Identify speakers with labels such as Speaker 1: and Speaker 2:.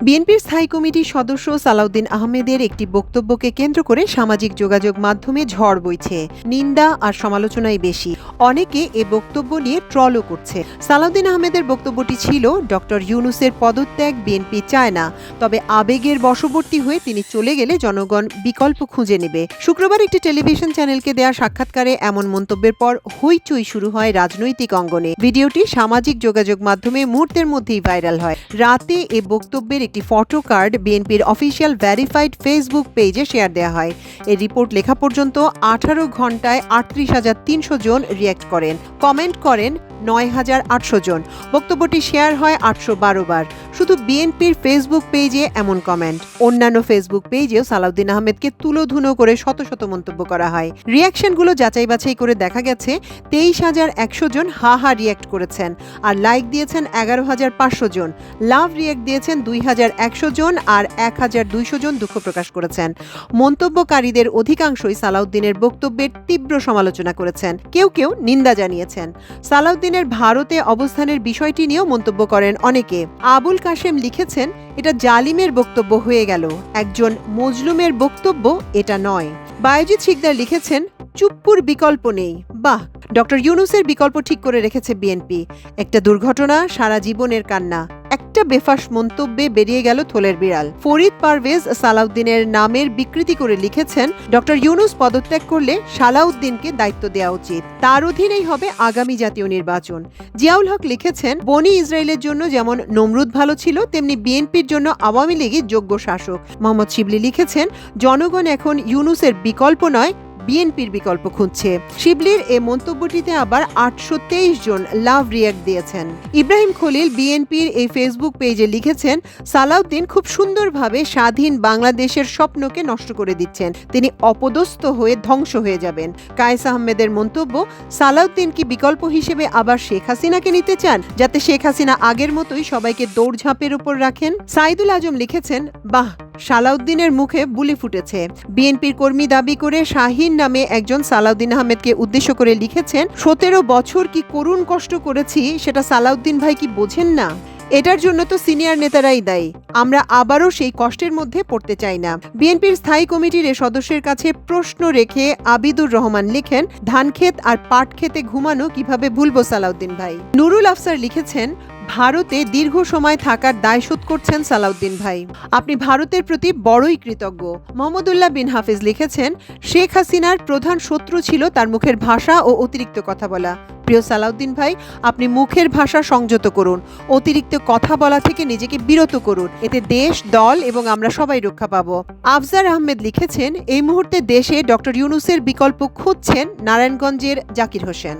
Speaker 1: বিএনপির স্থায়ী কমিটির সদস্য সালাউদ্দিন আহমেদের একটি বক্তব্যকে কেন্দ্র করে সামাজিক যোগাযোগ মাধ্যমে ঝড় বইছে। নিন্দা আর সমালোচনাই বেশি। অনেকে এ বক্তব্য নিয়ে ট্রলও করছে। সালাউদ্দিন আহমেদের বক্তব্যটি ছিল, ডক্টর ইউনূসের পদত্যাগ বিএনপি চায় না, তবে আবেগের বশবর্তী হয়ে তিনি চলে গেলে জনগণ বিকল্প খুঁজে নেবে। শুক্রবার একটি টেলিভিশন চ্যানেলকে দেয়া সাক্ষাৎকারে এমন মন্তব্যের পর হইচই শুরু হয় রাজনৈতিক অঙ্গনে। ভিডিওটি সামাজিক যোগাযোগ মাধ্যমে মুহূর্তের মধ্যেই ভাইরাল হয়। রাতে এ বক্তব্যের একটি ফটো কার্ড বিএনপির অফিসিয়াল ভেরিফাইড ফেসবুক পেজে শেয়ার দেওয়া হয়। এই রিপোর্ট লেখা পর্যন্ত 18 ঘন্টায় 38,300 জন রিঅ্যাক্ট করেন, কমেন্ট করেন 9,800 জন। বক্তব্যটি শেয়ার হয় 812 বার। শুধু বিএনপির ফেসবুক পেজে এমন কমেন্ট, অন্যান্য ফেসবুক পেজেও সালাউদ্দিন আহমেদকে তুলোধুনো করে শত শত মন্তব্য করা হয়। রিঅ্যাকশনগুলো যাচাই বাছাই করে দেখা গেছে 23,100 জন হা হা রিঅ্যাক্ট করেছেন, আর লাইক দিয়েছেন 11,500 জন। লাভ রিঅ্যাক্ট দিয়েছেন 2,100 জন, আর 1,200 জন দুঃখ প্রকাশ করেছেন। মন্তব্যকারীদের অধিকাংশই সালাউদ্দিনের বক্তব্যের তীব্র সমালোচনা করেছেন, কেউ কেউ নিন্দা জানিয়েছেন। সালাউদ্দিনের ভারতে অবস্থানের বিষয়টি নিয়েও মন্তব্য করেন অনেকে। আবুল কাশেম লিখেছেন, এটা জালিমের বক্তব্য হয়ে গেল, একজন মজলুমের বক্তব্য এটা নয়। বায়েজিদ শিকদার লিখেছেন, চুপ্পুর বিকল্প নেই। বাহ, ডক্টর ইউনূসের বিকল্প ঠিক করে রেখেছে বিএনপি। একটা দুর্ঘটনা, সারা জীবনের কান্না, একটা বেফাস মন্তব্যে বেরিয়ে গেল থলের বিড়াল। ফরিদ পারভেজ সালাউদ্দিনের নামের বিকৃতি করে লিখেছেন, ডক্টর ইউনূস পদত্যাগ করলে সালাউদ্দিনকে দায়িত্ব দেওয়া উচিত, তার অধীনেই হবে আগামী জাতীয় নির্বাচন। জিয়াউল হক লিখেছেন, বনি ইসরায়েলের জন্য যেমন নমরুদ ভালো ছিল, তেমনি বিএনপির জন্য আওয়ামী লীগই যোগ্য শাসক। মোহাম্মদ শিবলি লিখেছেন, জনগণ এখন ইউনূসের বিকল্প নয়, বিএনপির বিকল্প খুঁজছে। শিবলির এ মন্তব্যটিতে আবার 823 জন লাভ রিঅ্যাক্ট দিয়েছেন। ইব্রাহিম খলিল বিএনপির এই ফেসবুক পেজে লিখেছেন, সালাউদ্দিন খুব সুন্দরভাবে স্বাধীন বাংলাদেশের স্বপ্নকে নষ্ট করে দিচ্ছেন, তিনি অপদস্থ হয়ে ধ্বংস হয়ে যাবেন। কায়েস আহমেদের মন্তব্য, সালাউদ্দিন কি বিকল্প হিসেবে আবার শেখ হাসিনাকে নিতে চান, যাতে শেখ হাসিনা আগের মতোই সবাইকে দৌড়ঝাঁপের উপর রাখেন? সাইদুল আজম লিখেছেন, বাহ, সালাউদ্দিনের মুখে বুলি ফুটেছে। বিএনপির কর্মী দাবি করে শাহিন নামে একজন সালাউদ্দিন আহমেদকে উদ্দেশ্য করে লিখেছেন, 17 বছর কি করুণ কষ্ট করেছি, সেটা সালাউদ্দিন ভাই কি বোঝেন না? এটার জন্য তো সিনিয়র নেতারাই দায়ী। আমরা আবারও সেই কষ্টের মধ্যে পড়তে চাই না। বিএনপির স্থায়ী কমিটির এ সদস্যের কাছে প্রশ্ন রেখে আবিদুর রহমান লিখেন, ধানক্ষেত আর পাট খেতে ঘুমানো কিভাবে ভুলবো সালাউদ্দিন ভাই। নুরুল আফসার লিখেছেন, ভারতে দীর্ঘ সময় থাকার দায় শোধ করছেন সালাউদ্দিন ভাই, আপনি ভারতের প্রতি বড়ই কৃতজ্ঞ। মোহাম্মদুল্লাহ বিন হাফিজ লিখেছেন, শেখ হাসিনার প্রধান শত্রু ছিল তার মুখের ভাষা ও অতিরিক্ত কথা বলা। প্রিয় সালাউদ্দিন ভাই, আপনি মুখের ভাষা সংযত করুন, অতিরিক্ত কথা বলা থেকে নিজেকে বিরত করুন, এতে দেশ, দল এবং আমরা সবাই রক্ষা পাবো। আফজার আহমেদ লিখেছেন, এই মুহূর্তে দেশে ডক্টর ইউনূসের বিকল্প খুঁজছেন নারায়ণগঞ্জের জাকির হোসেন।